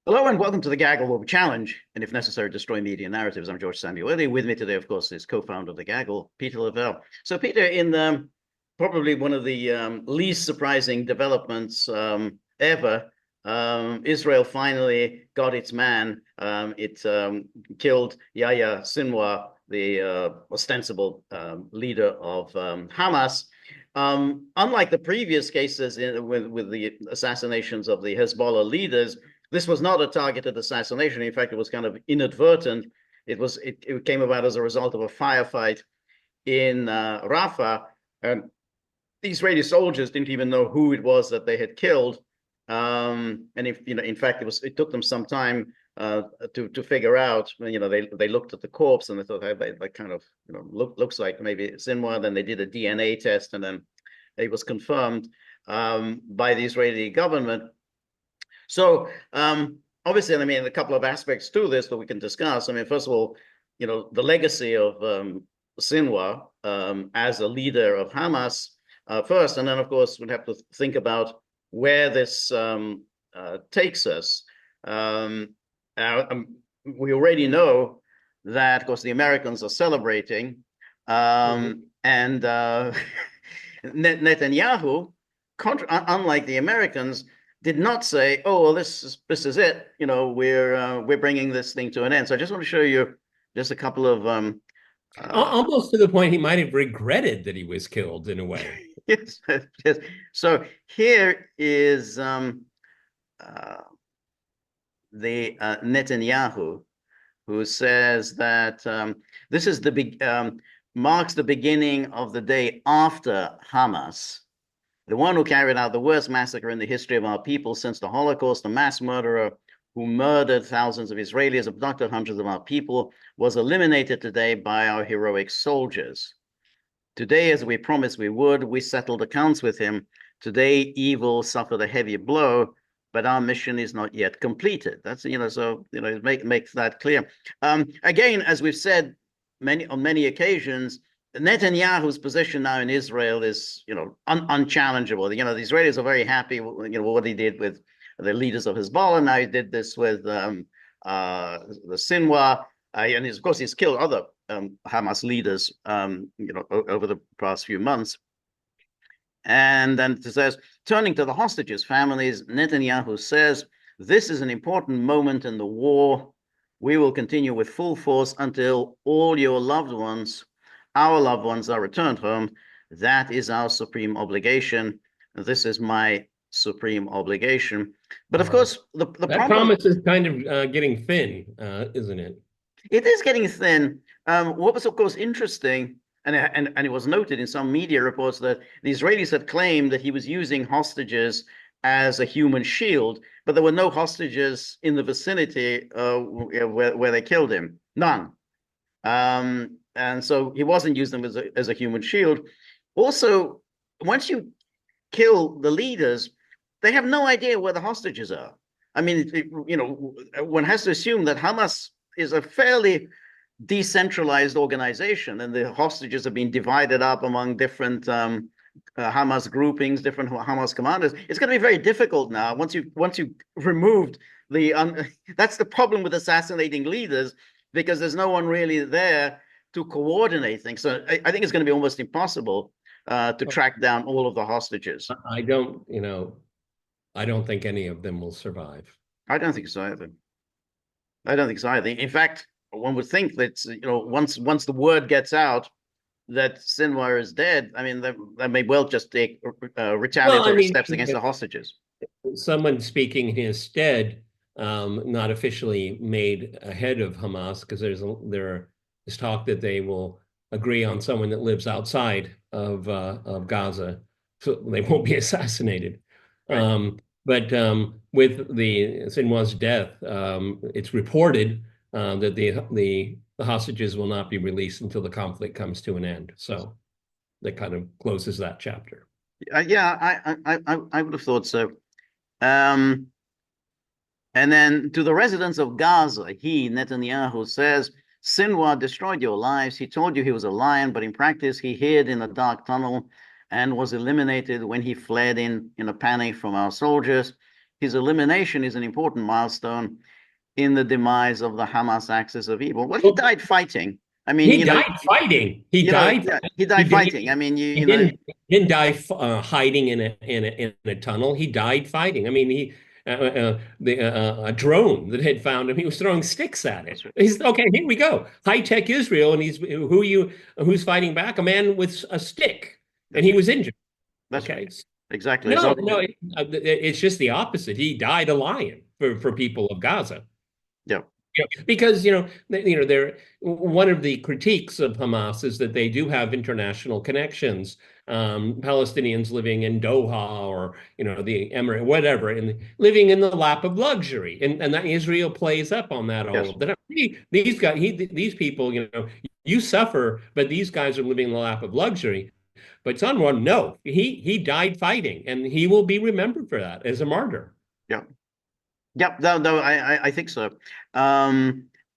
Hello and welcome to the Gaggle, where we challenge and, if necessary, destroy media narratives. I'm George Samueli. With me today, of course, is co-founder of the Gaggle, Peter Lavelle. So, Peter, in probably one of the least surprising developments ever, Israel finally got its man. It killed Yahya Sinwar, the ostensible leader of Hamas. Unlike the previous cases with the assassinations of the Hezbollah leaders, this was not a targeted assassination. In fact, it was kind of inadvertent. It came about as a result of a firefight in Rafah, and the Israeli soldiers didn't even know who it was that they had killed. And if in fact, it took them some time to figure out. They looked at the corpse and they thought, hey, they kind of looks like maybe Sinwar. Then they did a DNA test, and then it was confirmed by the Israeli government. So obviously, I mean, a couple of aspects to this that we can discuss. I mean, first of all, the legacy of Sinwar as a leader of Hamas first, and then of course we'd have to think about where this takes us. We already know that, of course, the Americans are celebrating, and Netanyahu, unlike the Americans, did not say, "Oh, well, this is it. We're bringing this thing to an end." So I just want to show you just a couple of Almost to the point he might have regretted that he was killed in a way. yes, yes. So here is the Netanyahu, who says that this is marks the beginning of the day after Hamas, the one who carried out the worst massacre in the history of our people since the Holocaust, a mass murderer who murdered thousands of Israelis, abducted hundreds of our people, was eliminated today by our heroic soldiers. Today, as we promised we would, we settled accounts with him. Today, evil suffered a heavy blow, but our mission is not yet completed. That's, it makes that clear. Again, as we've said on many occasions, Netanyahu's position now in Israel is, unchallengeable. The Israelis are very happy, what he did with the leaders of Hezbollah. Now he did this with the Sinwar, and of course he's killed other Hamas leaders, over the past few months. And then it says, turning to the hostages' families, Netanyahu says, "This is an important moment in the war. We will continue with full force until all your loved ones, our loved ones, are returned home. That is our supreme obligation. This is my supreme obligation." But of course, the That problem, promise is kind of getting thin, isn't it? it is getting thin. What was, of course, interesting, and it was noted in some media reports, that the Israelis had claimed that he was using hostages as a human shield, but there were no hostages in the vicinity where they killed him. None. And so he wasn't using them as a human shield. Also, once you kill the leaders, they have no idea where the hostages are. I mean, one has to assume that Hamas is a fairly decentralized organization, and the hostages have been divided up among different Hamas groupings, different Hamas commanders. It's going to be very difficult now once you removed that's the problem with assassinating leaders, because there's no one really there to coordinate things. So I think it's going to be almost impossible to track down all of the hostages. I don't think any of them will survive. I don't think so either. I don't think so either. In fact, one would think that once the word gets out that Sinwar is dead, I mean, they may well just take Well, I retaliatory mean, steps against the hostages. someone speaking in his stead, not officially made ahead of Hamas, because there's talk that they will agree on someone that lives outside of Gaza, so they won't be assassinated. Right. But with the Sinwar's death, it's reported that the hostages will not be released until the conflict comes to an end. So that kind of closes that chapter. Yeah, I would have thought so. Um, and then to the residents of Gaza, Netanyahu, says, "Sinwar destroyed your lives. He told you he was a lion, but in practice, he hid in a dark tunnel and was eliminated when he fled in a panic from our soldiers. his elimination is an important milestone in the demise of the Hamas axis of evil. Well, he Well, died fighting. I mean, he died fighting. He died. yeah, he He, died fighting. I mean, he didn't die hiding in a tunnel. He died fighting. I mean, a drone that had found him. He was throwing sticks at it. That's right. He's okay. Here we go. High tech Israel, and who's fighting back? A man with a stick, and That's he right. was injured. That's right. Okay. Exactly. No, So no, it's just the opposite. He died a lion for people of Gaza. yeah, Because they're one of the critiques of Hamas is that they do have international connections. Palestinians living in Doha or the Emirate, whatever, and living in the lap of luxury, and that Israel plays up on that all yes. of the time. These guys, these people, you suffer, but these guys are living in the lap of luxury. But Sunwar, no, he died fighting, and he will be remembered for that as a martyr. Yeah. Yep, no, I think so,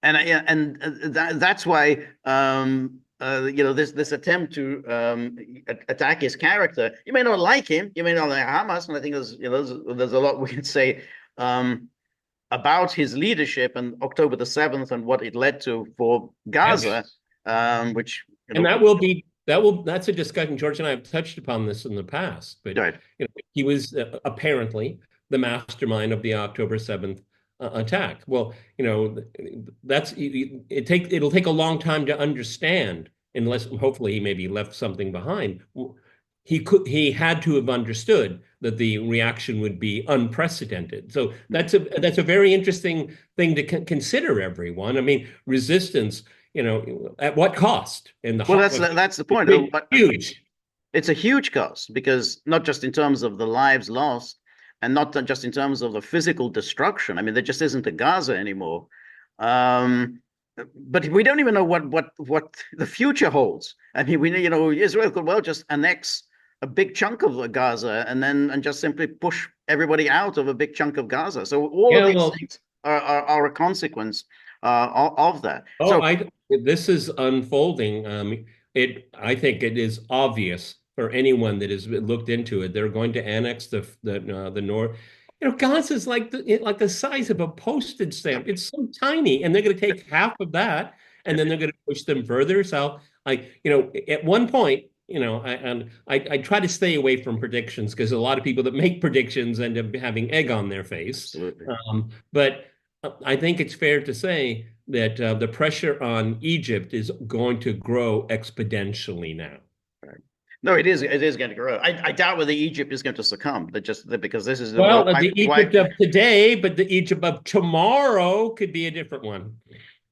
that's why this attempt to attack his character. You may not like him, you may not like Hamas, and I think there's a lot we can say about his leadership and October the 7th and what it led to for Gaza, which And that's a discussion. George and I have touched upon this in the past, but right. he was apparently the mastermind of the October 7th attack. Well, it'll take a long time to understand, unless hopefully he maybe left something behind. He had to have understood that the reaction would be unprecedented. So that's a very interesting thing to consider, everyone. I mean, resistance, at what cost? Well, that's the point. Huge. It's a huge cost, because not just in terms of the lives lost, and not just in terms of the physical destruction. I mean, there just isn't a Gaza anymore. But we don't even know what the future holds. I mean, Israel could well just annex a big chunk of Gaza and just simply push everybody out of a big chunk of Gaza. So all of these things are a consequence of that. This is unfolding. I think it is obvious for anyone that has looked into it. They're going to annex the north. Gaza's like the size of a postage stamp. It's so tiny, and they're going to take half of that, and then they're going to push them further south. At one point, I try to stay away from predictions, because a lot of people that make predictions end up having egg on their face. Absolutely. But I think it's fair to say that the pressure on Egypt is going to grow exponentially now. Right. No, it is going to grow. I doubt whether Egypt is going to succumb, because this is the Egypt of today, but the Egypt of tomorrow could be a different one.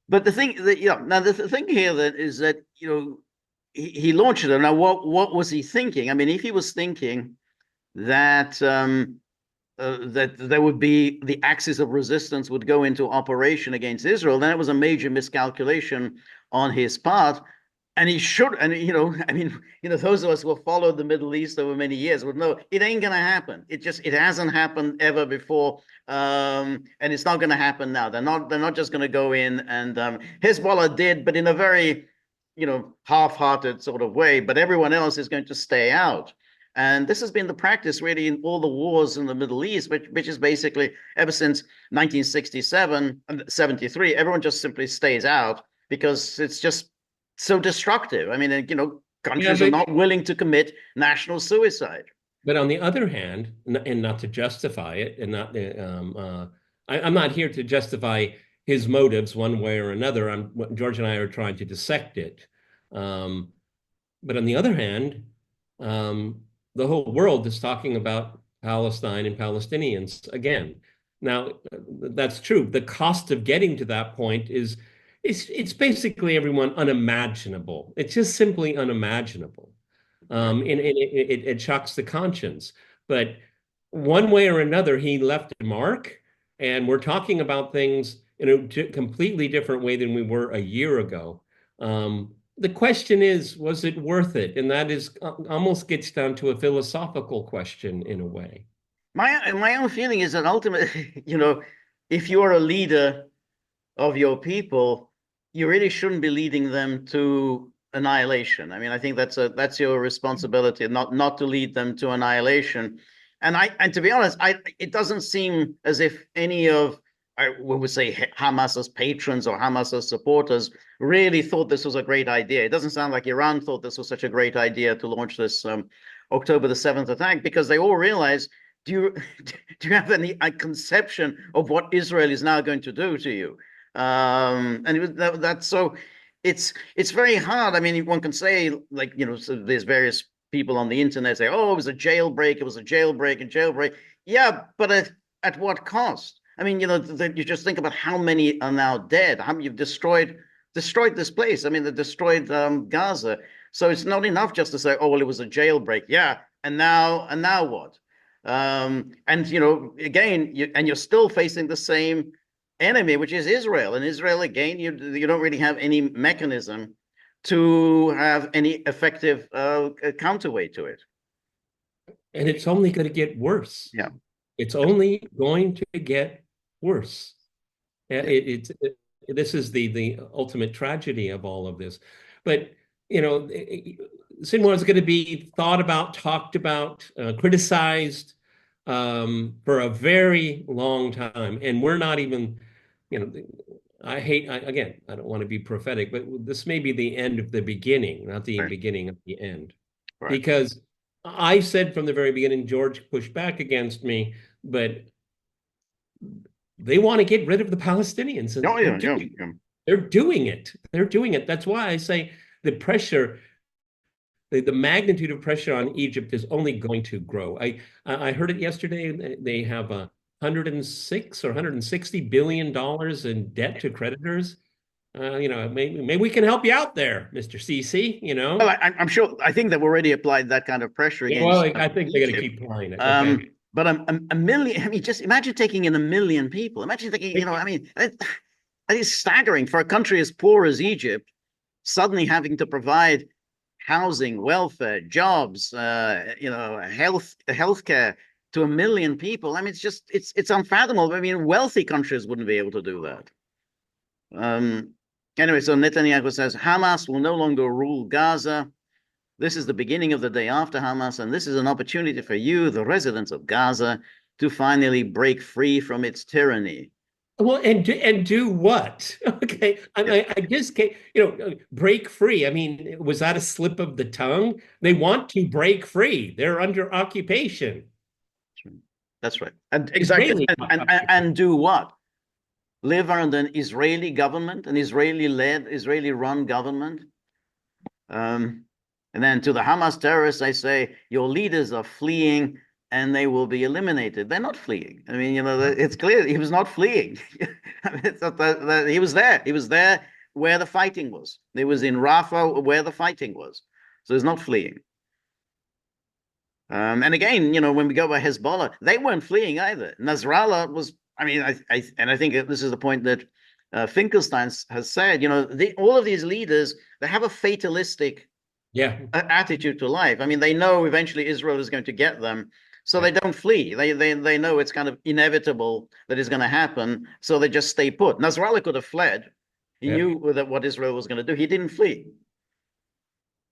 But the thing that now the thing here that is that he launched it. Now, what was he thinking? I mean, if he was thinking that that there would be the axis of resistance would go into operation against Israel, then it was a major miscalculation on his part. And he should, and I mean, those of us who have followed the Middle East over many years would know it ain't gonna happen. It hasn't happened ever before, and it's not gonna happen now. They're not just gonna go in, and Hezbollah did, but in a very half-hearted sort of way. But everyone else is going to stay out. And this has been the practice really in all the wars in the Middle East, which is basically ever since 1967 and 73, everyone just simply stays out because it's just so destructive. I mean, countries are not willing to commit national suicide. But on the other hand, and not to justify it, and not I'm not here to justify his motives one way or another. George and I are trying to dissect it. But on the other hand, the whole world is talking about Palestine and Palestinians again. Now, that's true. The cost of getting to that point is it's basically, everyone, unimaginable. It's just simply unimaginable. And it shocks the conscience. But one way or another, he left a mark, and we're talking about things in a completely different way than we were a year ago. The question is, was it worth it? And that is almost gets down to a philosophical question in a way. My own feeling is that ultimately, if you're a leader of your people, you really shouldn't be leading them to annihilation. I mean, I think that's your responsibility, not to lead them to annihilation. And to be honest, it doesn't seem as if any of we would say Hamas's patrons or Hamas's supporters really thought this was a great idea. It doesn't sound like Iran thought this was such a great idea to launch this October the 7th attack, because they all realize, do you do you have any conception of what Israel is now going to do to you? And that's so it's very hard. I mean, one can say, like, so there's various people on the internet say, oh, it was a jailbreak, and jailbreak. Yeah, but at what cost? I mean, you just think about how many are now dead. How you've destroyed this place. I mean, they destroyed Gaza. So it's not enough just to say, oh, well, it was a jailbreak. Yeah, and now what? And again, you're still facing the same enemy, which is Israel. And Israel, again, you don't really have any mechanism to have any effective counterweight to it. And it's only going to get worse. Yeah. It's only going to get worse. Yeah. This is the ultimate tragedy of all of this. But, Sinwar is going to be thought about, talked about, criticized for a very long time. And we're not even, again, I don't want to be prophetic, but this may be the end of the beginning, not the beginning of the end. Right. Because I said from the very beginning, George pushed back against me, but they want to get rid of the Palestinians. And they're doing it. They're doing it. That's why I say the pressure, the magnitude of pressure on Egypt is only going to grow. I heard it yesterday. They have 106 or 160 billion dollars in debt to creditors. Maybe we can help you out there, Mr. CC. Well, I'm sure. I think they've already applied that kind of pressure against. Well, I think they're going to keep applying it. Okay. But a million. I mean, just imagine taking in 1 million people. Imagine taking. I mean, that is staggering for a country as poor as Egypt. Suddenly having to provide housing, welfare, jobs, healthcare to 1 million people. I mean, it's unfathomable. I mean, wealthy countries wouldn't be able to do that. Anyway, so Netanyahu says Hamas will no longer rule Gaza. This is the beginning of the day after Hamas, and this is an opportunity for you, the residents of Gaza, to finally break free from its tyranny. Well, and do what? Okay, I just can't, break free. I mean, was that a slip of the tongue? They want to break free. They're under occupation. That's right. And exactly. And do what? Live under an Israeli government, an Israeli-led, Israeli-run government. And then to the Hamas terrorists, I say, your leaders are fleeing and they will be eliminated. They're not fleeing. I mean, it's clear he was not fleeing. It's not that he was there. He was there where the fighting was. He was in Rafah where the fighting was. So he's not fleeing. And again, when we go by Hezbollah, they weren't fleeing either. Nasrallah was, I mean, I think this is the point that Finkelstein has said, all of these leaders, they have a fatalistic attitude to life. I mean, they know eventually Israel is going to get them, so they don't flee. They know it's kind of inevitable that it's going to happen, so they just stay put. Nasrallah could have fled. He knew that what Israel was going to do. He didn't flee.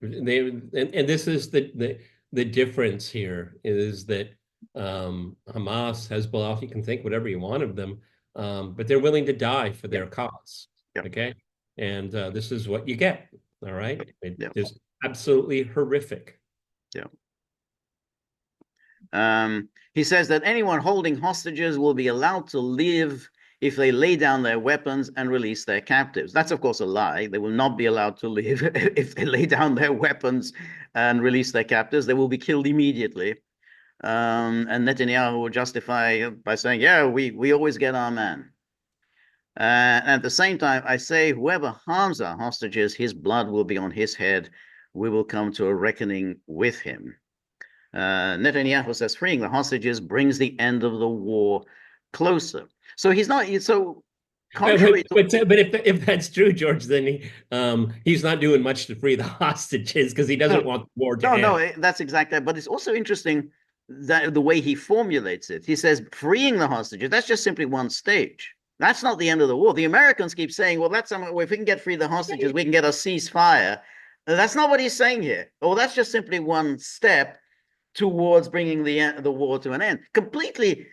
And this is the difference here is that Hamas, Hezbollah, you can think whatever you want of them, but they're willing to die for their cause. Okay, and this is what you get. All right, it's absolutely horrific. He says that anyone holding hostages will be allowed to live if they lay down their weapons and release their captives. That's, of course, a lie. They will not be allowed to live if they lay down their weapons and release their captives. They will be killed immediately. And Netanyahu will justify by saying, yeah, we always get our man. And at the same time, I say, whoever harms our hostages, his blood will be on his head. We will come to a reckoning with him. Netanyahu says freeing the hostages brings the end of the war closer. So he's not so contrary. But if that's true, George, then he's not doing much to free the hostages because he doesn't want the war to end. No, that's exactly. But it's also interesting that the way he formulates it. He says freeing the hostages, that's just simply one stage. That's not the end of the war. The Americans keep saying, well, if we can get free the hostages, we can get a ceasefire. That's not what he's saying here. Oh, that's just simply one step towards bringing the war to an end, completely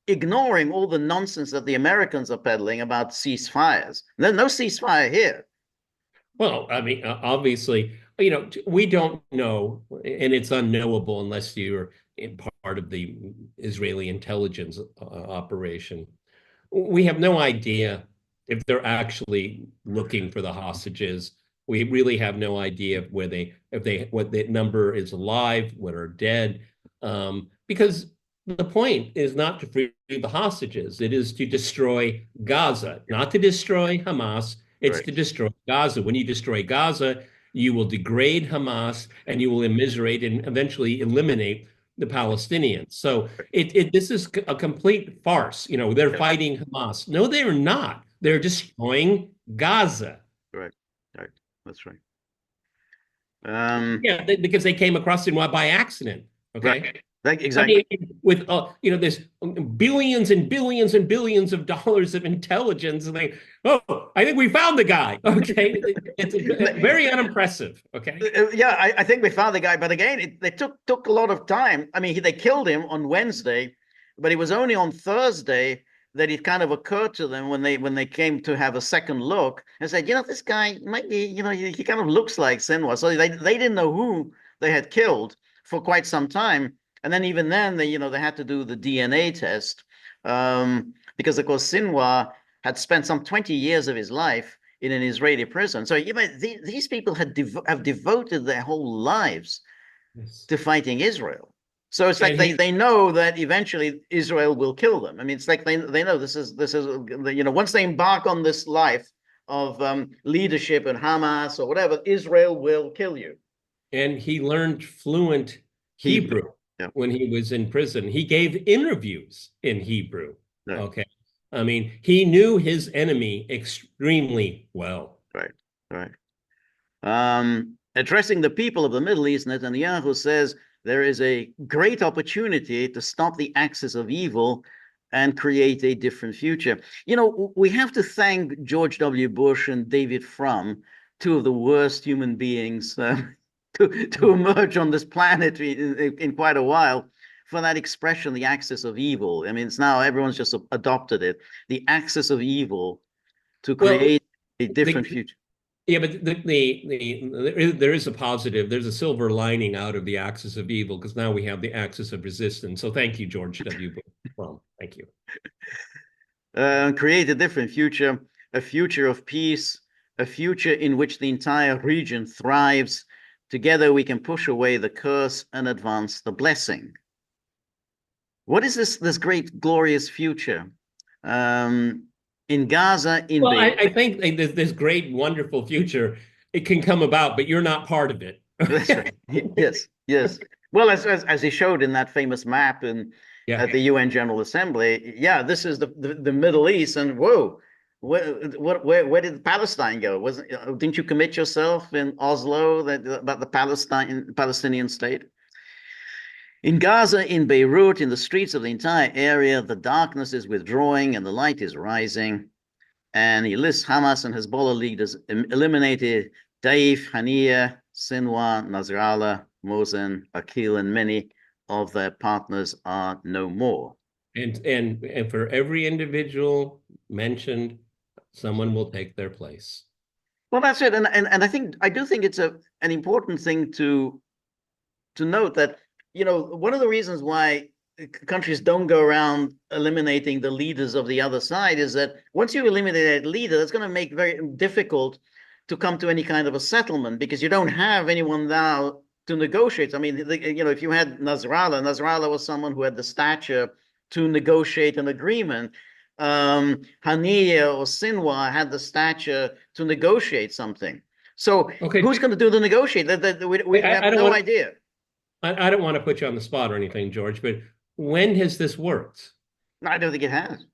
ignoring all the nonsense that the Americans are peddling about ceasefires. There's no ceasefire here. Well, I mean, obviously, we don't know, and it's unknowable unless you're in part of the Israeli intelligence operation. We have no idea if they're actually looking for the hostages. We really have no idea what the number is alive, what are dead, because the point is not to free the hostages. It is to destroy Gaza, not to destroy Hamas. It's Right. to destroy Gaza. When you destroy Gaza, you will degrade Hamas and you will immiserate and eventually eliminate the Palestinians. So this is a complete farce. They're Yes. fighting Hamas. No, they're not. They're destroying Gaza. Right. Right. That's right. Yeah, because they came across it by accident. Okay. Right. Like, I mean, exactly. with there's billions and billions and billions of dollars of intelligence, and I think we found the guy. Okay, it's very unimpressive. Okay, Yeah, I think we found the guy, but again, they took a lot of time. I mean, they killed him on Wednesday, but it was only on Thursday that it kind of occurred to them when they came to have a second look and said, this guy might be, he kind of looks like Sinwar. So they didn't know who they had killed for quite some time. And then even then, they had to do the DNA test because, of course, Sinwar had spent some 20 years of his life in an Israeli prison. So these people have devoted their whole lives yes. to fighting Israel. So it's like they know that eventually Israel will kill them. I mean, it's like they know this is once they embark on this life of leadership in Hamas or whatever, Israel will kill you. And he learned fluent Hebrew. Yeah. When he was in prison. He gave interviews in Hebrew. Right. Okay. I mean, he knew his enemy extremely well. Right. Right. Addressing the people of the Middle East, Netanyahu says there is a great opportunity to stop the axis of evil and create a different future. We have to thank George W. Bush and David Frum, two of the worst human beings to emerge on this planet in quite a while, for that expression, the axis of evil. I mean, it's now everyone's just adopted it, the axis of evil, to create a different future. Yeah, but there is a positive. There's a silver lining out of the axis of evil because now we have the axis of resistance. So thank you, George W. Bush. Thank you. Create a different future, a future of peace, a future in which the entire region thrives. Together we can push away the curse and advance the blessing. What is this great, glorious future? In Gaza, in Beirut. I think this great, wonderful future, it can come about, but you're not part of it. That's right. Yes. Well, as he showed in that famous map at the UN General Assembly, this is the Middle East, and whoa, where did Palestine go? Didn't you commit yourself in Oslo about the Palestinian state? In Gaza, in Beirut, in the streets of the entire area, the darkness is withdrawing and the light is rising. And he lists Hamas and Hezbollah leaders eliminated: Daif, Haniya, Sinwar, Nasrallah, Mohsen, Akil, and many of their partners are no more. And for every individual mentioned, someone will take their place. Well, that's it. And I do think it's an important thing to note that, one of the reasons why countries don't go around eliminating the leaders of the other side is that once you eliminate that leader, that's going to make it very difficult to come to any kind of a settlement because you don't have anyone now to negotiate. I mean, if you had Nasrallah was someone who had the stature to negotiate an agreement. Haniya or Sinwar had the stature to negotiate something. So who's going to do the negotiate? We have no idea. I don't want to put you on the spot or anything, George, but when has this worked? I don't think it has.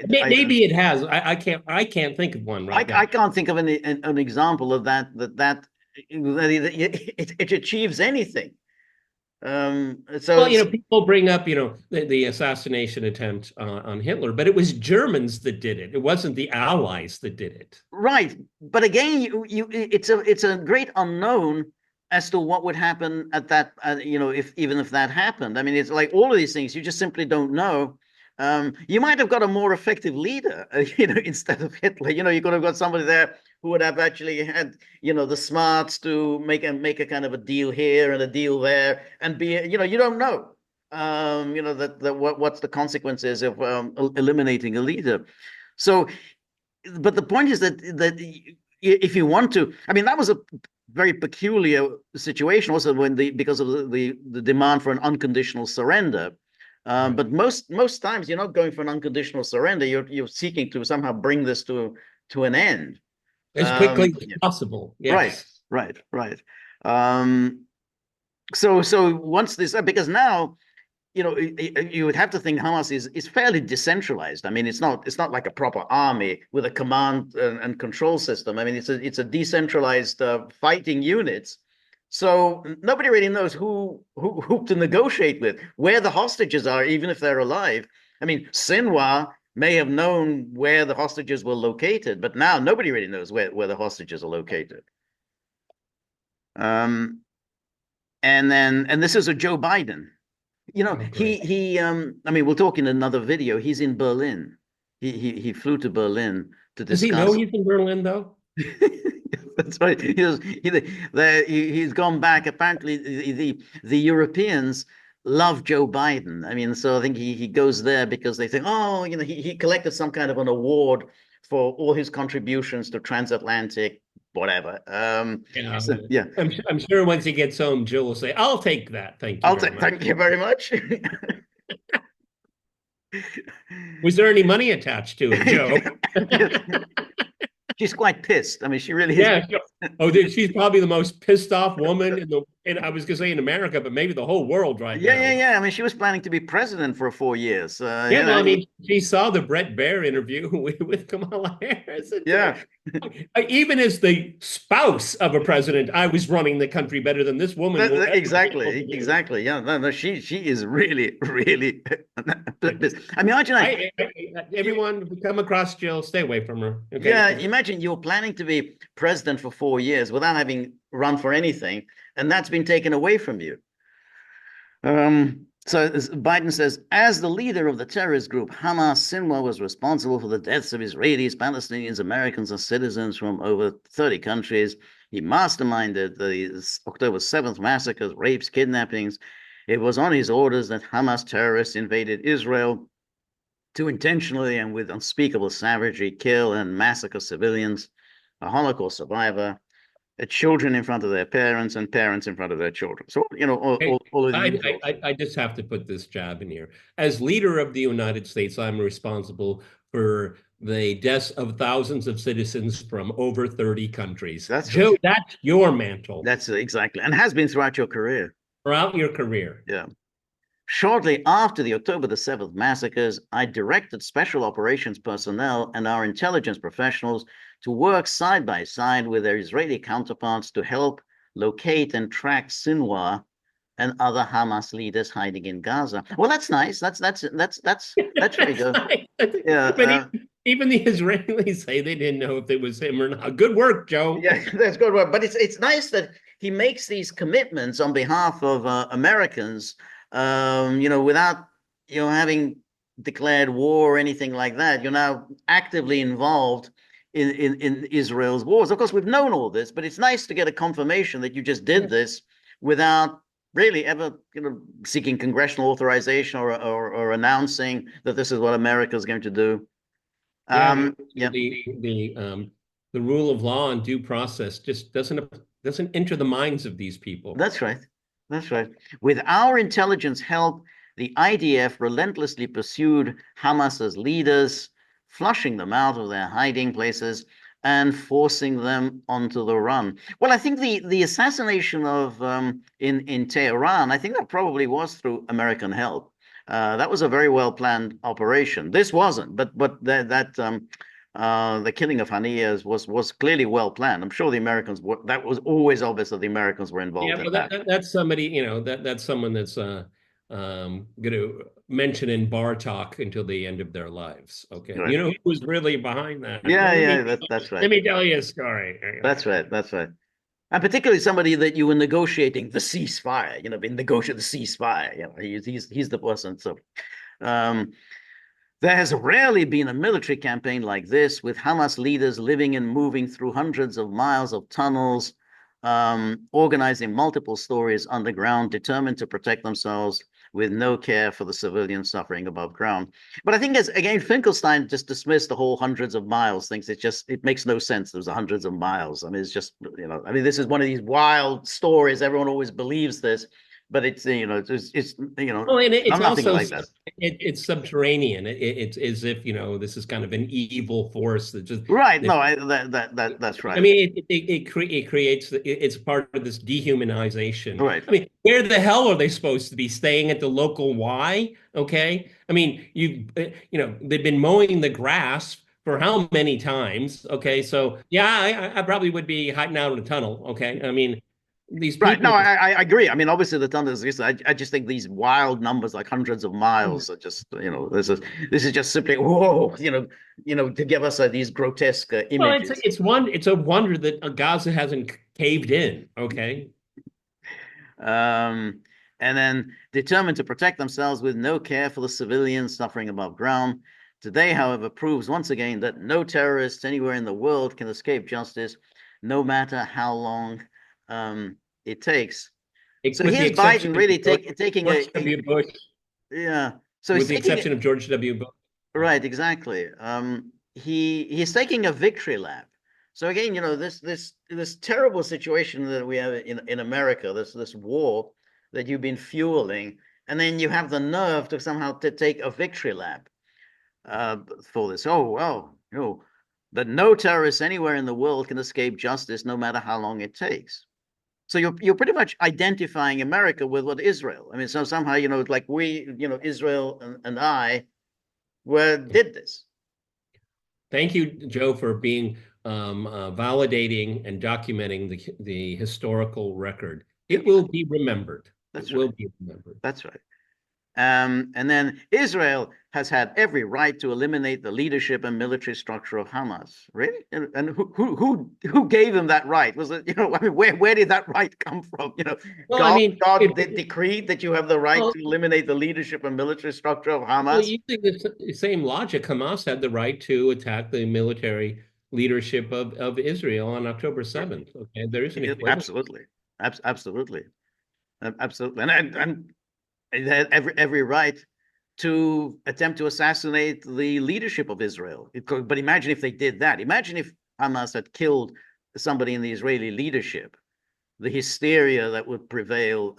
Maybe it has. I can't think of one right now. I can't think of an example of that it achieves anything. People bring up, the assassination attempt on Hitler, but it was Germans that did it. It wasn't the Allies that did it. Right, but again, it's a great unknown as to what would happen at that, if even if that happened. I mean, it's like all of these things, you just simply don't know. You might have got a more effective leader, instead of Hitler. You could have got somebody there who would have actually had, the smarts to make a kind of a deal here and a deal there, and you don't know, that what's the consequences of eliminating a leader. So, but the point is that if you want to, I mean, that was a very peculiar situation also because of the demand for an unconditional surrender. Right. But most times you're not going for an unconditional surrender. You're seeking to somehow bring this to an end. As quickly as Yeah. possible. Right, Yes. right. Um, so once this, because now, you would have to think Hamas is fairly decentralized. I mean, it's not like a proper army with a command and control system. I mean, it's a decentralized fighting units. So nobody really knows who to negotiate with, where the hostages are, even if they're alive. I mean, Sinwar may have known where the hostages were located, but now nobody really knows where the hostages are located. Um, and this is a Joe Biden. Oh, great. He I mean, we'll talk in another video. He's in Berlin. He flew to Berlin to Does he know discuss. he's in Berlin, though? That's right. He's gone back. Apparently, the Europeans love Joe Biden. I mean, so I think he goes there because they think, oh, he collected some kind of an award for all his contributions to transatlantic whatever. Yeah. So yeah, I'm sure once he gets home, Jill will say, I'll take that. Thank you I'll very say much. thank you very much. Was there any money attached to it, Joe? She's quite pissed. I mean, she really is. Yeah. Oh, she's probably the most pissed off woman and I was gonna say in America, but maybe the whole world right now. Yeah. I mean, she was planning to be president for 4 years. Yeah, well, I mean, she saw the Brett Baer interview with Kamala Harris. Yeah, Even as the spouse of a president, I was running the country better than this woman will ever be able to do. exactly. Yeah, no, she is really, really. I mean, imagine Everyone who come across Jill, stay away from her. yeah, Okay. imagine you're planning to be president for 4 years without having run for anything, and that's been taken away from you. So Biden says, as the leader of the terrorist group Hamas, Sinwar was responsible for the deaths of Israelis, Palestinians, Americans, and citizens from over 30 countries. He masterminded the October 7th massacres, rapes, kidnappings. It was on his orders that Hamas terrorists invaded Israel to intentionally and with unspeakable savagery kill and massacre civilians, a Holocaust survivor, children in front of their parents, and parents in front of their children. So, Hey, all of the usual. I just have to put this jab in here. As leader of the United States, I'm responsible for the deaths of thousands of citizens from over 30 countries. That's right. Joe, that's your mantle That's exactly, and has been throughout your career. throughout your career. Yeah. Shortly after the October the 7th massacres, I directed special operations personnel and our intelligence professionals to work side by side with their Israeli counterparts to help locate and track Sinwar and other Hamas leaders hiding in Gaza. Well, that's nice. That's very good. Nice. Yeah. But even the Israelis say they didn't know if it was him or not. Good work, Joe. Yeah, that's good work. But it's nice that he makes these commitments on behalf of Americans, without having declared war or anything like that. You're now actively involved in Israel's wars. Of course, we've known all this, but it's nice to get a confirmation that you just did this without really ever, seeking congressional authorization or announcing that this is what America is going to do. Yeah, Yeah. The rule of law and due process just doesn't enter the minds of these people. That's right. That's right. With our intelligence help, the IDF relentlessly pursued Hamas's leaders, flushing them out of their hiding places and forcing them onto the run. Well, I think the assassination of in Tehran, I think that probably was through American help. That was a very well planned operation. This wasn't, but the killing of Haniyeh was clearly well planned. I'm sure the Americans were. That was always obvious that the Americans were involved Yeah, in well, that. that's somebody, that's someone that's going to mention in bar talk until the end of their lives. Okay, Right. you know who was really behind that? Yeah, Well, yeah, that's right. let me tell you a story. That's right. That's right. and particularly somebody that you were negotiating the ceasefire, been negotiating the ceasefire. He's the person. So um, there has rarely been a military campaign like this, with Hamas leaders living and moving through hundreds of miles of tunnels, organizing multiple stories underground, determined to protect themselves with no care for the civilians suffering above ground. But I think, as again, Finkelstein just dismissed the whole hundreds of miles, thinks it makes no sense. There's hundreds of miles. I mean, it's just, this is one of these wild stories. Everyone always believes this, but it's Oh, and it's nothing also like that. it's subterranean. It's as if this is kind of an evil force that just Right. that, No, that's I right. mean, it creates it's part of this dehumanization. Right. I mean, where the hell are they supposed to be staying at the local Y? Okay, I mean, they've been mowing the grass for how many times? Okay, so yeah, I probably would be hiding out in a tunnel. Okay, I mean, these Right. No, people. I agree. I mean, obviously the thunder is. I just think these wild numbers, like hundreds of miles, are just. This is just simply whoa. To give us these grotesque Well, images. it's a wonder that Gaza hasn't caved in. Okay. Um, and then determined to protect themselves with no care for the civilians suffering above ground. Today, however, proves once again that no terrorists anywhere in the world can escape justice, no matter how long it takes. So With the here's exception Biden of really taking George W. Bush, yeah. So he's with the taking exception of George W. Bush. right, exactly. He's taking a victory lap. So again, this terrible situation that we have in America, this war that you've been fueling, and then you have the nerve to somehow to take a victory lap for this. Oh well, that no terrorists anywhere in the world can escape justice, no matter how long it takes. So you're pretty much identifying America with what Israel. I mean, so somehow like we, Israel and I did this. Thank you, Joe, for being validating and documenting the historical record. Yeah, It will be remembered. It that's will right. be remembered. That's right. And then Israel has had every right to eliminate the leadership and military structure of Hamas. Really? And who gave them that right? Was it, I mean, where did that right come from? Well, I God mean, decreed that you have the right well, to eliminate the leadership and military structure of well, Hamas. using the same logic, Hamas had the right to attack the military leadership of Israel on October 7th. Okay, there is an equivalent. Absolutely, absolutely, absolutely, and it had every right to attempt to assassinate the leadership of Israel. But imagine if they did that. Imagine if Hamas had killed somebody in the Israeli leadership. The hysteria that would prevail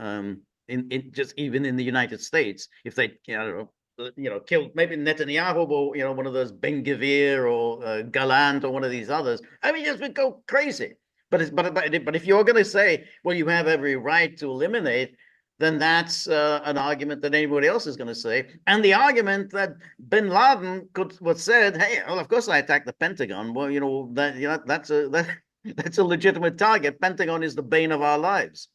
in just even in the United States if they killed maybe Netanyahu or one of those Ben Gvir or Gallant or one of these others. I mean, just would go crazy. But if you're going to say, well, you have every right to eliminate, then that's an argument that anybody else is going to say. And the argument that Bin Laden was said, hey, well, of course I attacked the Pentagon. Well, that's a legitimate target. Pentagon is the bane of our lives.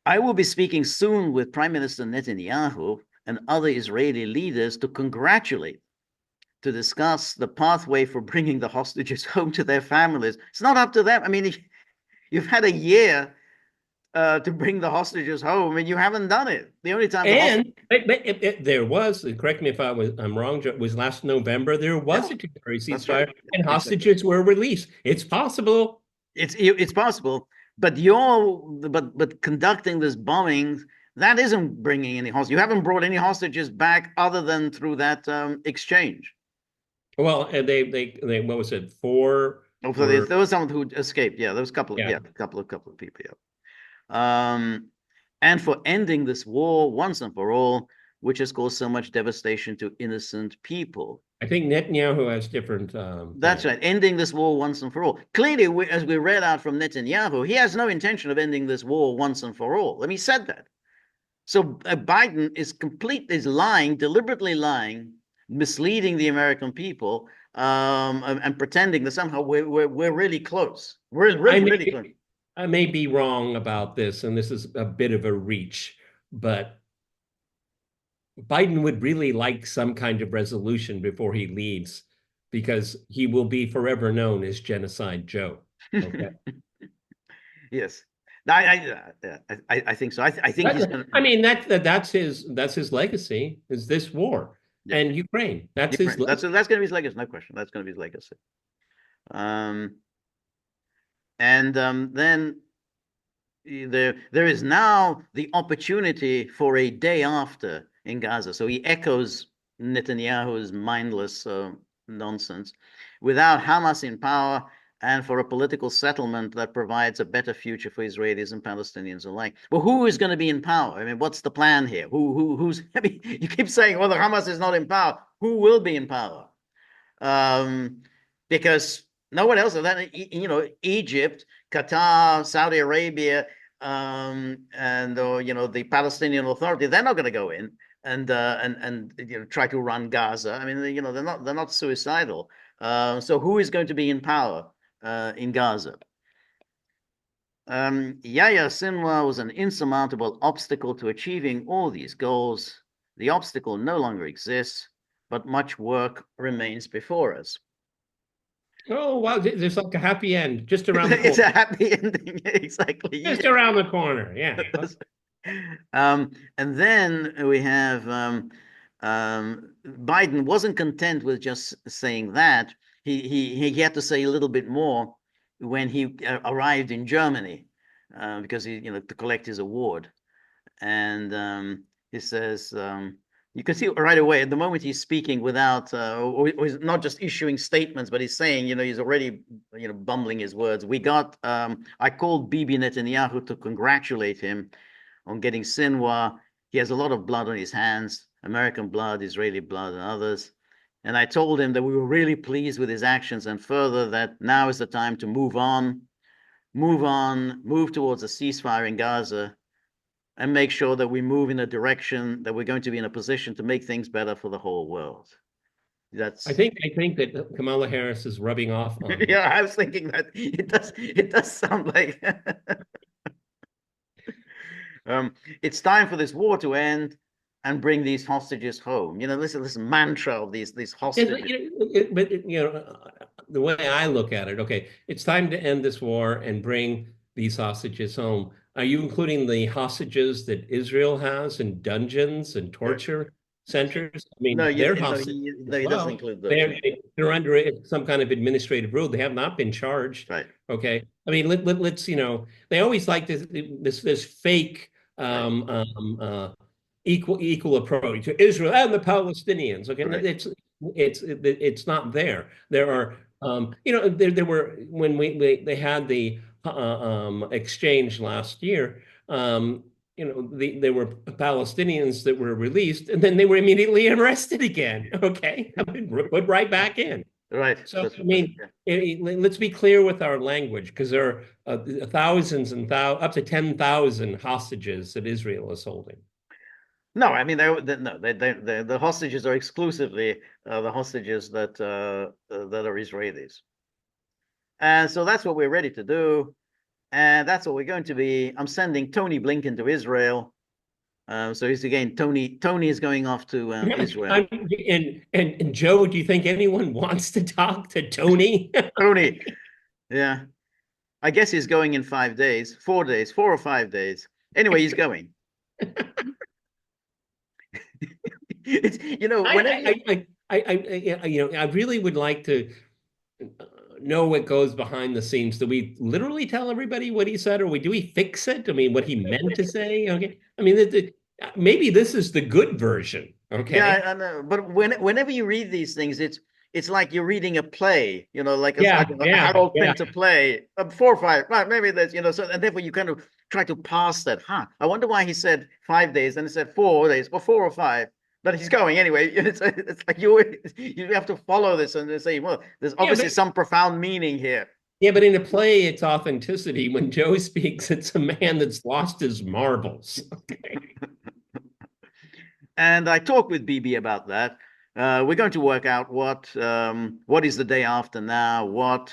I will be speaking soon with Prime Minister Netanyahu and other Israeli leaders to congratulate, to discuss the pathway for bringing the hostages home to their families. It's not up to them. I mean, you've had a year to bring the hostages home, and you haven't done it. The only time And there was, correct me if I'm wrong, it was last November, there was a temporary ceasefire right. and hostages were released. It's possible. It's possible, but conducting this bombing, that isn't bringing any hostages. You haven't brought any hostages back other than through that exchange. Well, and they what was it? Four. Oh, so there was someone who escaped. Yeah, there was a couple of couple of people. Yeah. And for ending this war once and for all, which has caused so much devastation to innocent people. I think Netanyahu has different. That's right, ending this war once and for all. Clearly, as we read out from Netanyahu, he has no intention of ending this war once and for all. He said that. So Biden is lying, deliberately lying, misleading the American people, and pretending that somehow we're really close. We're really close. I may be wrong about this, and this is a bit of a reach, but Biden would really like some kind of resolution before he leaves, because he will be forever known as Genocide Joe. Okay. Yes. I think so. I think he's going I to. mean, that's his legacy is this war Yeah, and Ukraine. That's his Ukraine. legacy. That's going to be his legacy. No question. That's going to be his legacy. Um, and then there is now the opportunity for a day after in Gaza. So he echoes Netanyahu's mindless nonsense. Without Hamas in power and for a political settlement that provides a better future for Israelis and Palestinians alike. Well, who is going to be in power? I mean, what's the plan here? Who's? I mean, you keep saying, well, the Hamas is not in power. Who will be in power? um, because no one else. Then Egypt, Qatar, Saudi Arabia, and the Palestinian Authority. They're not going to go in and try to run Gaza. I mean, they're not suicidal. So who is going to be in power in Gaza? Yahya Sinwar was an insurmountable obstacle to achieving all these goals. The obstacle no longer exists, but much work remains before us. Oh, wow. There's like a happy end just around the It's corner. a happy ending, exactly. Just around the corner. Yeah. And then we have Biden wasn't content with just saying that. He had to say a little bit more when he arrived in Germany because to collect his award. And he says, you can see right away at the moment he's speaking without, or he's not just issuing statements, but he's saying, he's already, bumbling his words. I called Bibi Netanyahu to congratulate him on getting Sinwar. He has a lot of blood on his hands, American blood, Israeli blood, and others. And I told him that we were really pleased with his actions, and further that now is the time to move towards a ceasefire in Gaza, and make sure that we move in a direction that we're going to be in a position to make things better for the whole world. I That's think that Kamala Harris is rubbing off on him. yeah, I was thinking that it does sound like it's time for this war to end and bring these hostages home. Listen, this mantra of these hostages. But the way I look at it, okay, it's time to end this war and bring these hostages home. Are you including the hostages that Israel has in dungeons and torture centers? I No, mean, they're hostages no, as he doesn't well. include those. They're No. they're under some kind of administrative rule. They have not been charged. Right, Okay, I mean, let's they always like this fake right, equal approach to Israel and the Palestinians. Okay, right. it's not there. There are there were when they had the exchange last year. There were Palestinians that were released, and then they were immediately arrested again. Okay, I mean, put right back in. Right. So That's I mean, let's be clear with our language, because there are thousands and up to 10,000 hostages that Israel is holding. No, I mean no, the hostages are exclusively the hostages that are Israelis, and so that's what we're ready to do, and that's what we're going to be. I'm sending Tony Blinken to Israel. So he's again Tony is going off to Israel. And Joe, do you think anyone wants to talk to Tony? Tony, yeah, I guess he's going in 5 days, 4 days, 4 or 5 days. Anyway, he's going. It's whenever I really would like to know what goes behind the scenes. Do we literally tell everybody what he said, or do we fix it? I mean, what he meant to say? Okay, I mean, maybe this is the good version. Okay. Yeah, I know. But whenever you read these things, it's like you're reading a play, like Yeah, a yeah, Harold yeah. Pinter play, 4 or 5, right? Maybe that's so, and therefore you kind of try to pass that. I wonder why he said 5 days, and he said 4 days, or 4 or 5. But he's going anyway. It's like you have to follow this and say, well, there's Yeah, obviously some profound meaning here. yeah, but in a play, it's authenticity. When Joe speaks, it's a man that's lost his marbles. Okay. And I talked with BB about that. We're going to work out what is the day after now,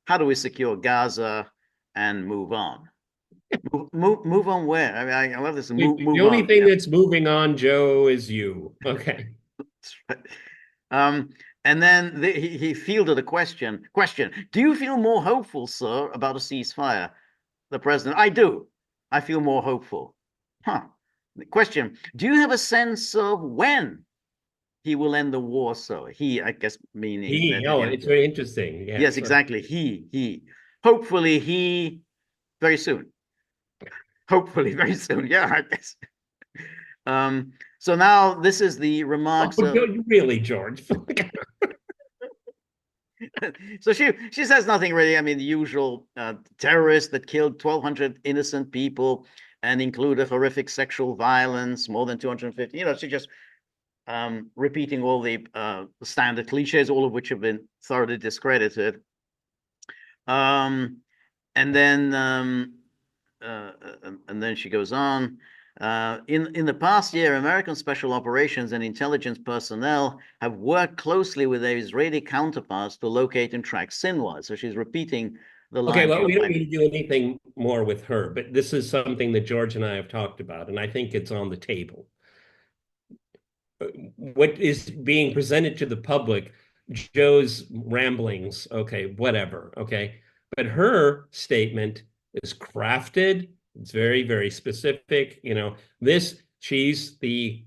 how do we secure Gaza and move on. Move on where? I mean, I love this. The Move only on. thing Yeah. that's moving on, Joe, is you. Okay. That's right. Um, and then he fielded a question. Do you feel more hopeful, sir, about a ceasefire? the president. I do. I feel more hopeful. Huh. Question: do you have a sense of when he will end the war? So he, I guess, meaning It's Netanyahu. very interesting. Yes, Yes. exactly. He. Hopefully, he very soon. Hopefully, very soon. Yeah, I guess. So now this is the Oh, remarks of. really, George? So she says nothing really. I mean, the usual terrorists that killed 1,200 innocent people and included horrific sexual violence, more than 250. She just repeating all the standard cliches, all of which have been thoroughly discredited. Um, and then she goes on. In the past year, American special operations and intelligence personnel have worked closely with their Israeli counterparts to locate and track Sinwar. So she's repeating the Okay, line well, Joe we don't Biden. need to do anything more with her, but this is something that George and I have talked about, and I think it's on the table. What is being presented to the public, Joe's ramblings, okay, whatever, okay. But her statement is crafted, it's very, very specific. She's the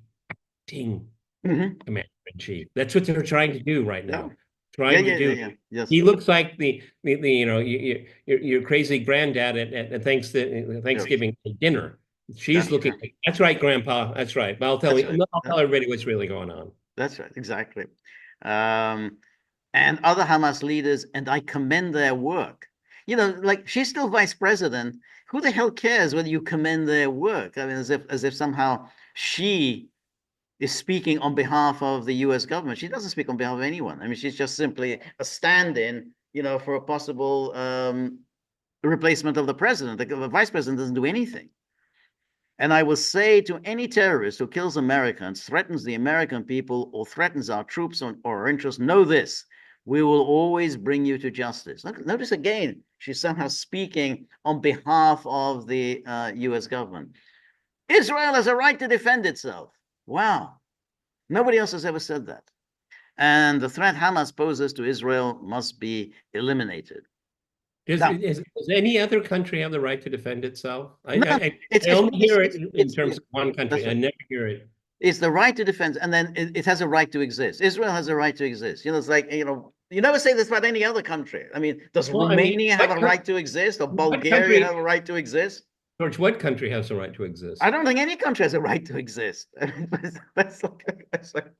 acting commander in chief. That's what they're trying to do right Yeah, now. Trying to do. yes, He looks like the your crazy granddad at Thanksgiving dinner. She's that's looking right. like, that's right, Grandpa. That's right. But That's right. I'll tell everybody what's really going on. That's right. Exactly. Um, and other Hamas leaders, and I commend their work. Like she's still vice president. Who the hell cares whether you commend their work? I mean, as if somehow she is speaking on behalf of the U.S. government. She doesn't speak on behalf of anyone. I mean, she's just simply a stand-in, for a possible replacement of the president. The vice president doesn't do anything. And I will say to any terrorist who kills Americans, threatens the American people, or threatens our troops or our interests, know this: we will always bring you to justice. Notice again, she's somehow speaking on behalf of the U.S. government. Israel has a right to defend itself. Wow. Nobody else has ever said that. And the threat Hamas poses to Israel must be eliminated. Now, Does any other country have the right to defend itself? no, I only hear it in terms it's of one country. that's I right. never hear it. It's the right to defend, and then it has a right to exist. Israel has a right to exist. It's like, you never say this about any other country. I mean, does Well, I mean, Romania have a right to exist, or what Bulgaria have country, a right to exist? George, what country has the right to I exist? don't think any country has a right to exist.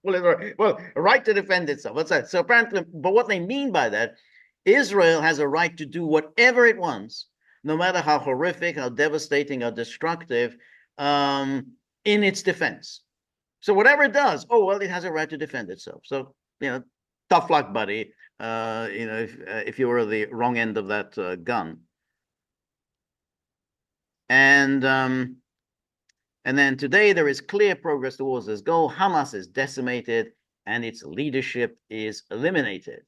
Well, a right to defend itself. What's that? So apparently, but what they mean by that, Israel has a right to do whatever it wants, no matter how horrific, how devastating, or destructive, in its defense. So whatever it does, oh well, it has a right to defend itself. So tough luck, buddy. If you were the wrong end of that gun. And then today there is clear progress towards this goal. Hamas is decimated and its leadership is eliminated.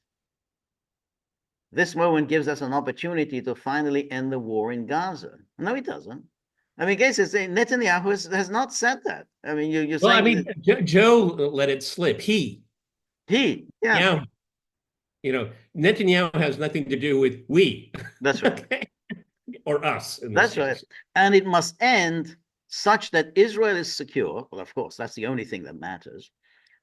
This moment gives us an opportunity to finally end the war in Gaza. No, it doesn't. I mean, guys, Netanyahu has not said that. I mean, you're Well, I saying mean, Joe let it slip. yeah, Yeah, Netanyahu has nothing to do with we. that's right. Okay. Or us in this That's right. case. And it must end such that Israel is secure. Well, of course, that's the only thing that matters.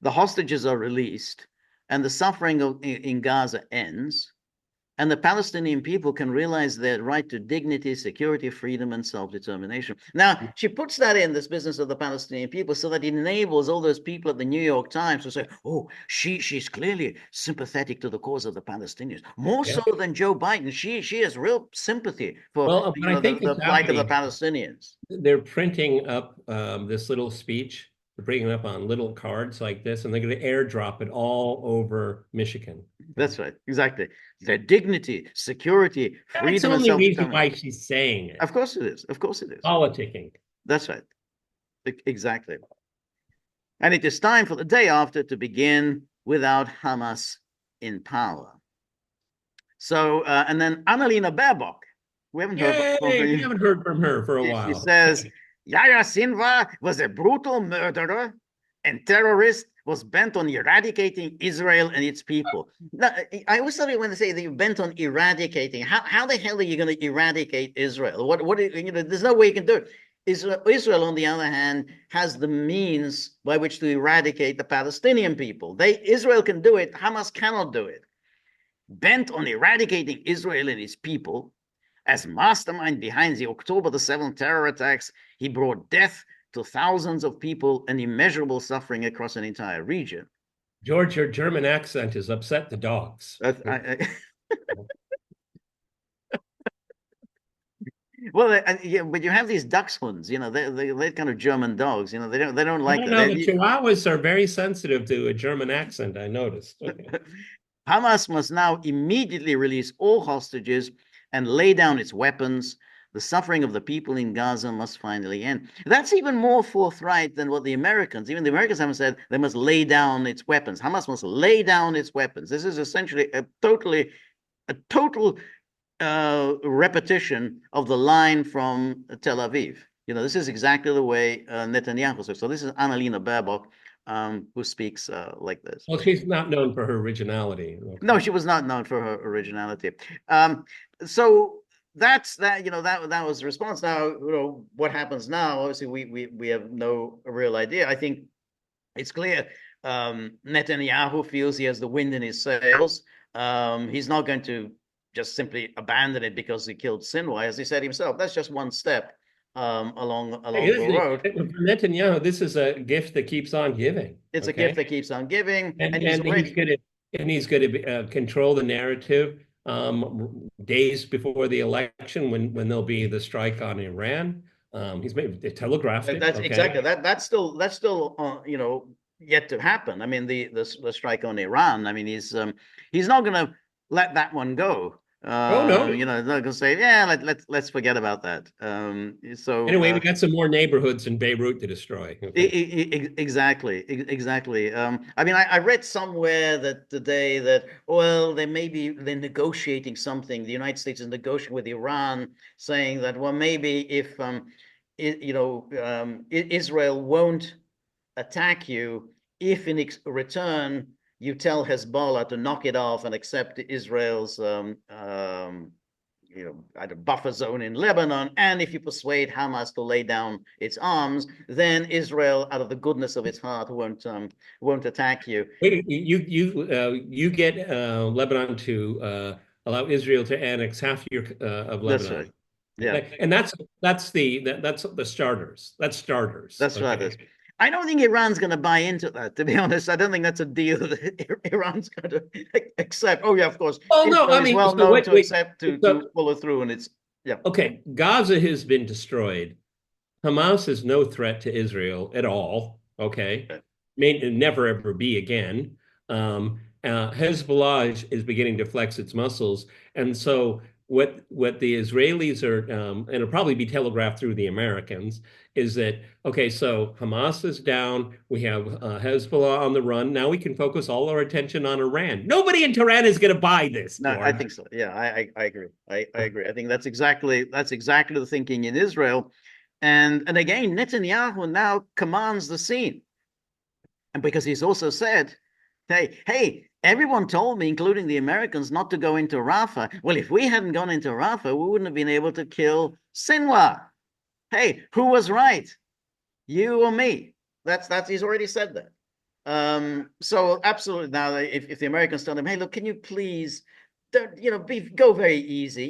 The hostages are released, and the suffering in Gaza ends, and the Palestinian people can realize their right to dignity, security, freedom, and self-determination. Now, she puts that in, this business of the Palestinian people, so that it enables all those people at the New York Times to say, oh, she's clearly sympathetic to the cause of the Palestinians, more Yeah. so than Joe Biden. She has real sympathy for Well, but I think the it's plight of the happening. Palestinians. They're printing up this little speech. They're bringing it up on little cards like this, and they're going to airdrop it all over Michigan. That's right, exactly. Their dignity, security, That's the freedom, and only reason self-determination. why she's saying it. Of course it is. Of course it is. Politicking. That's right. Exactly. And it is time for the day after to begin without Hamas in power. So, and then Annalena Baerbock, we haven't heard from Yay! We her. haven't heard from her for a She while. says, Yahya Sinwar was a brutal murderer and terrorist was bent on eradicating Israel and its people. Now, I always thought when they say they're bent on eradicating, how the hell are you going to eradicate Israel? There's no way you can do it. Israel, on the other hand, has the means by which to eradicate the Palestinian people. Israel can do it, Hamas cannot do it. Bent on eradicating Israel and its people, as mastermind behind the October the 7th terror attacks, he brought death to thousands of people and immeasurable suffering across an entire region. George, your German accent has upset the dogs. Well, yeah, but you have these dachshunds, they're kind of German dogs, they don't like No, the Chihuahuas are very sensitive to a German accent, I noticed. Okay. Hamas must now immediately release all hostages and lay down its weapons. The suffering of the people in Gaza must finally end. That's even more forthright than what even the Americans haven't said they must lay down its weapons. Hamas must lay down its weapons. This is essentially a total repetition of the line from Tel Aviv. This is exactly the way Netanyahu says. So this is Annalena Baerbock, who speaks like this. Well, she's not known for her originality. Okay. No, she was not known for her originality. So that's that. That was the response. Now, what happens now? Obviously, we have no real idea. I think it's clear. Netanyahu feels he has the wind in his sails. He's not going to just simply abandon it because he killed Sinwar, as he said himself. That's just one step along the road. For Netanyahu, this is a gift that keeps on giving. It's a gift that keeps on giving, and he's going to control the narrative days before the election when there'll be the strike on Iran. He's made it telegraphed. That's exactly that's still yet to happen. I mean, the strike on Iran. I mean, he's not going to let that one go. Oh no! They're going to say, yeah, let's forget about that. So anyway, we got some more neighborhoods in Beirut to destroy. Okay. Exactly. I mean, I read somewhere that today that they may be negotiating something. The United States is negotiating with Iran, saying that maybe if Israel won't attack you, if in return you tell Hezbollah to knock it off and accept Israel's either buffer zone in Lebanon, and if you persuade Hamas to lay down its arms, then Israel, out of the goodness of its heart, won't attack you. Wait, you get Lebanon to allow Israel to annex half of Lebanon. That's right. Yeah, and that's the starters. That's starters. That's right. I don't think Iran's going to buy into that, to be honest. I don't think that's a deal that Iran's going to accept. Oh, yeah, of course. Oh, no, I mean, to accept, to follow through, and it's, yeah. Okay, Gaza has been destroyed. Hamas is no threat to Israel at all, okay? May never, ever be again. Hezbollah is beginning to flex its muscles, and so what the Israelis are, and it'll probably be telegraphed through the Americans, is that, okay, so Hamas is down, we have Hezbollah on the run, now we can focus all our attention on Iran. Nobody in Tehran is going to buy this. No, I think so. Yeah, I agree. I agree. I think that's exactly the thinking in Israel. And again, Netanyahu now commands the scene. And because he's also said, hey, everyone told me, including the Americans, not to go into Rafah. Well, if we hadn't gone into Rafah, we wouldn't have been able to kill Sinwar. Hey, who was right? You or me? That's he's already said that. So absolutely. Now, if the Americans tell him, hey, look, can you please don't go very easy.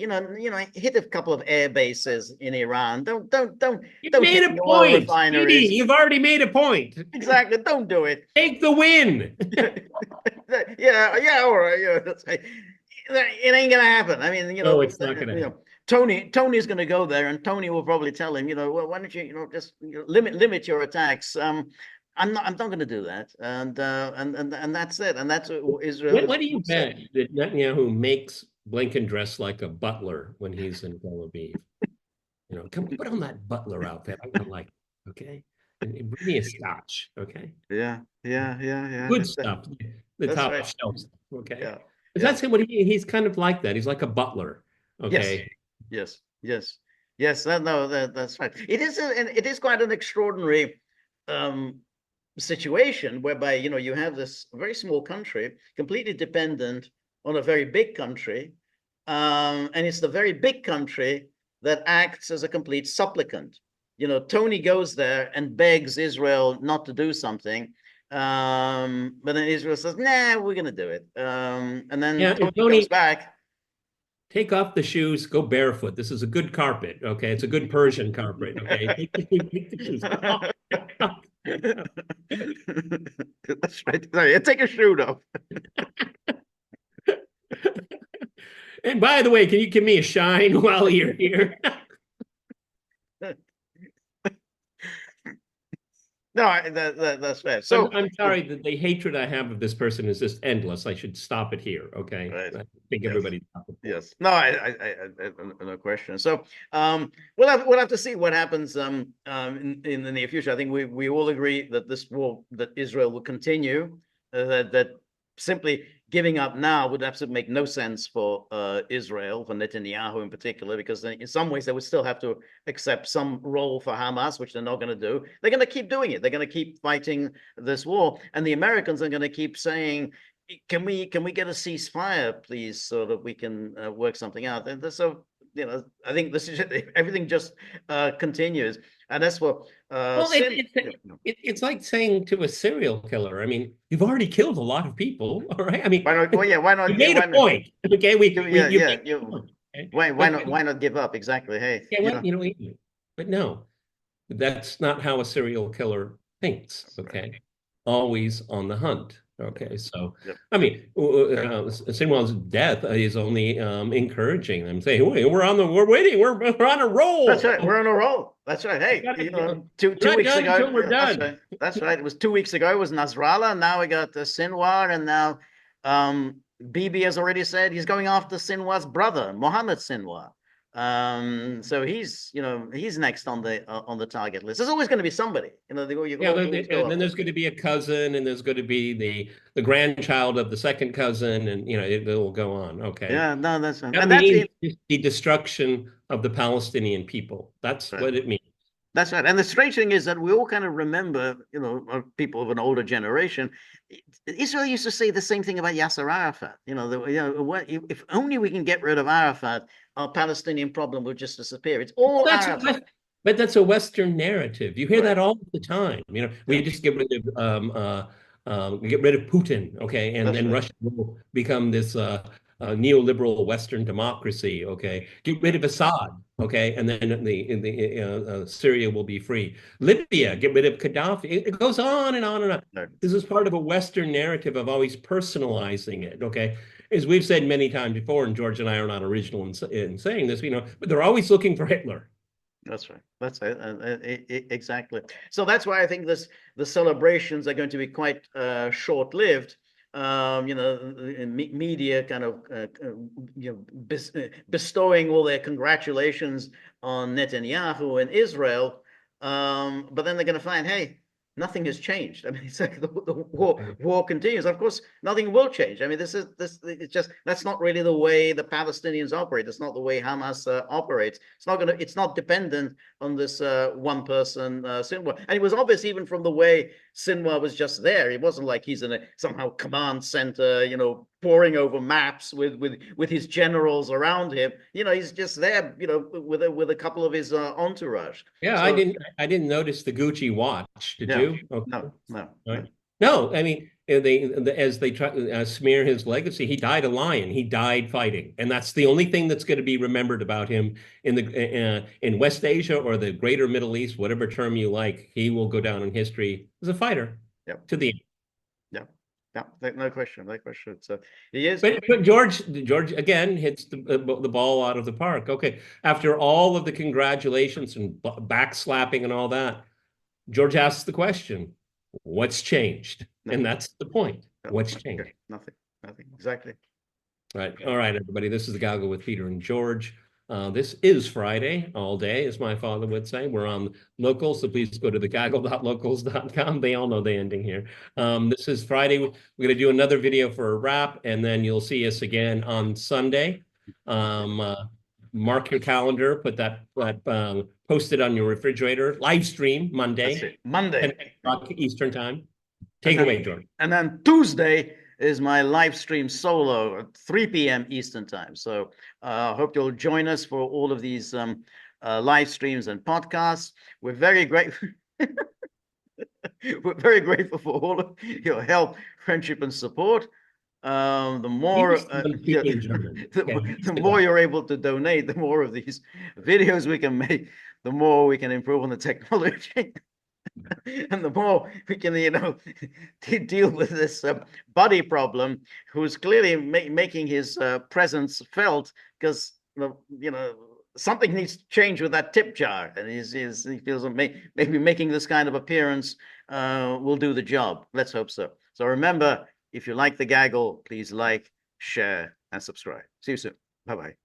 Hit a couple of air bases in Iran. Don't made a point. Speedy, you've already made a point. Exactly. Don't do it. Take the win. yeah, all right. Yeah, that's right. It ain't gonna happen. I mean, no, it's not gonna happen. Tony's going to go there, and Tony will probably tell him, well, why don't you, just limit your attacks. I'm not going to do that, and that's it. And that's what Israel. What do you bet that Netanyahu makes Blinken dress like a butler when he's in Tel Aviv? Come put on that butler outfit. I like, okay, and bring me a scotch, okay? Yeah. Good stuff. The top shelf stuff, okay. Yeah. That's him. He's kind of like that. He's like a butler. Okay. Yes. That's right. It is quite an extraordinary situation whereby, you have this very small country completely dependent on a very big country, and it's the very big country that acts as a complete supplicant. Tony goes there and begs Israel not to do something, but then Israel says, "Nah, we're going to do it." And then Yeah, Tony comes Tony, back. take off the shoes, go barefoot. This is a good carpet, okay? It's a good Persian carpet, okay? Take the shoes off. That's right. Sorry, take a shoe off. And by the way, can you give me a shine while you're here? No, that's fair. So I'm sorry that the hatred I have of this person is just endless. I should stop it here, okay? right. I think Yes. everybody's got the point. Yes. No, no question. So, we'll have to see what happens in the near future. I think we all agree that this war, that Israel will continue. That simply giving up now would absolutely make no sense for Israel, for Netanyahu in particular, because in some ways they would still have to accept some role for Hamas, which they're not going to do. They're going to keep doing it. They're going to keep fighting this war, and the Americans are going to keep saying, can we get a ceasefire, please, so that we can work something out? And so, I think this is everything just continues, and that's what. Well, it's like saying to a serial killer, I mean, you've already killed a lot of people, all right? I mean, why not? Well, yeah, why not? You made a point, okay? Why not give up? Exactly. Hey, but no, that's not how a serial killer thinks, okay? Always on the hunt. Okay, so Yep. I mean, Sinwal's death is only encouraging them, saying, we're waiting, we're on a roll." That's right, we're on a roll. That's right. Hey, two weeks ago, we're done. That's right. It was 2 weeks ago. It was Nasrallah. Now we got Sinwar, and now Bibi has already said he's going after Sinwar's brother, Mohammed Sinwar. So he's next on the target list. There's always going to be somebody. And then there's going to be a cousin, and there's going to be the grandchild of the second cousin, and it will go on. Okay. Yeah, no, that's right. That means the destruction of the Palestinian people. That's what it means. That's right. And the strange thing is that we all kind of remember, people of an older generation. Israel used to say the same thing about Yasser Arafat. If only we can get rid of Arafat, our Palestinian problem will just disappear. It's all Arafat. But that's a Western narrative. You hear that all the time. We just get rid of Putin, okay, and then Russia will become this neoliberal Western democracy, okay. Get rid of Assad, okay, and then the Syria will be free. Libya, get rid of Gaddafi. It goes on and on and on. No. This is part of a Western narrative of always personalizing it, okay. As we've said many times before, and George and I are not original in saying this, but they're always looking for Hitler. That's right. That's exactly. So that's why I think the celebrations are going to be quite short-lived. Media kind of bestowing all their congratulations on Netanyahu and Israel, but then they're going to find, hey, nothing has changed. I mean, it's like the war continues. Of course, nothing will change. I mean, it's just, that's not really the way the Palestinians operate. It's not the way Hamas operates. It's not dependent on this one person, Sinwar. And it was obvious even from the way Sinwar was just there. It wasn't like he's in a somehow command center, poring over maps with his generals around him. He's just there, with a couple of his entourage. Yeah, so, I didn't notice the Gucci watch. Did you? Okay. No. Right. No, I mean, as they try to smear his legacy, he died a lion. He died fighting, and that's the only thing that's going to be remembered about him in West Asia or the Greater Middle East, whatever term you like. He will go down in history as a fighter. Yep. To the end. Yeah, no question. So he is. But George again hits the ball out of the park. Okay, after all of the congratulations and backslapping and all that, George asks the question, what's changed? Nothing. And that's the point. What's changed? Okay. Nothing. Exactly. Right. All right, everybody. This is the Galgo with Peter and George. This is Friday all day, as my father would say. We're on Locals, so please go to thegaggle.locals.com. They all know the ending here. This is Friday. We're going to do another video for a wrap, and then you'll see us again on Sunday. mark your calendar, put that post it on your refrigerator. Live stream That's Monday, it. Monday. 10 o'clock Eastern time. Take it away, Jordan. And then Tuesday is my live stream solo at 3 p.m. Eastern time. So I hope you'll join us for all of these live streams and podcasts. We're very grateful. We're very grateful for all of your help, friendship, and support. The more the more you're able to donate, the more of these videos we can make, the more we can improve on the technology. And the more we can, deal with this buddy problem, who's clearly making his presence felt, because something needs to change with that tip jar, and he feels maybe making this kind of appearance will do the job. Let's hope so. So remember, if you like the gaggle, please like, share, and subscribe. See you soon. Bye-bye.